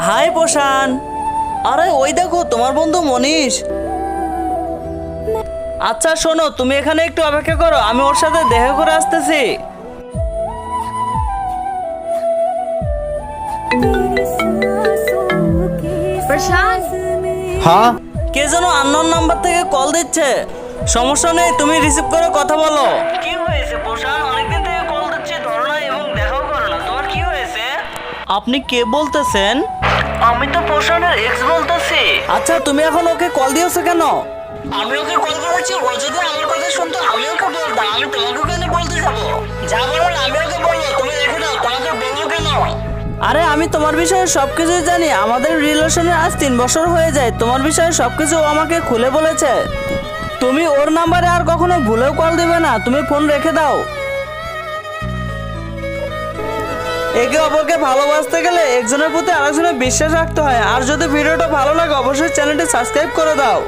High Poshan. আরে ওই দেখো তোমার বন্ধু মনীষ। আচ্ছা শোনো, তুমি এখানে একটু অপেক্ষা করো, আমি ওর সাথে দেখা করে আসতেছি। প্রশান্ত, হ্যাঁ কে যেন আননোন নাম্বার থেকে কল দিচ্ছে। সমস্যা নেই, তুমি রিসিভ করে কথা বলো। কি হয়েছে পোষান? অনেকদিন থেকে কল দিচ্ছি, ধরো না এবং দেখাও করো না। তোমার কি হয়েছে? আপনি কে বলতেছেন? আমি তো পোষানের এক্স বলতেছি। আচ্ছা, তুমি এখন ওকে কল দিয়েছো কেন? আমি ওকে কল করেছি, ও যদি আমার কথা শুনতো আমি ওকে বলতাম। আমি তোমাকে কেন বলতে যাবো? যা বলার আমি ওকে বলবো, তুমি রেখে দাও। তোমাকে বলবো কেন? আরে আমি তোমার বিষয়ে সবকিছুই জানি। আমাদের রিলেশনে আজ 3 বছর হয়ে যায়। তোমার বিষয়ে সবকিছু ও আমাকে খুলে বলেছে। তুমি ওর নাম্বারে আর কখনো ভুলেও কল দিবে না। তুমি ফোন রেখে দাও। একে অপরকে ভালোবাসতে গেলে একজনের প্রতি আরেকজনের বিশ্বাস রাখতে হয়। আর যদি ভিডিওটা ভালো লাগে অবশ্যই চ্যানেলটি সাবস্ক্রাইব করে দাও।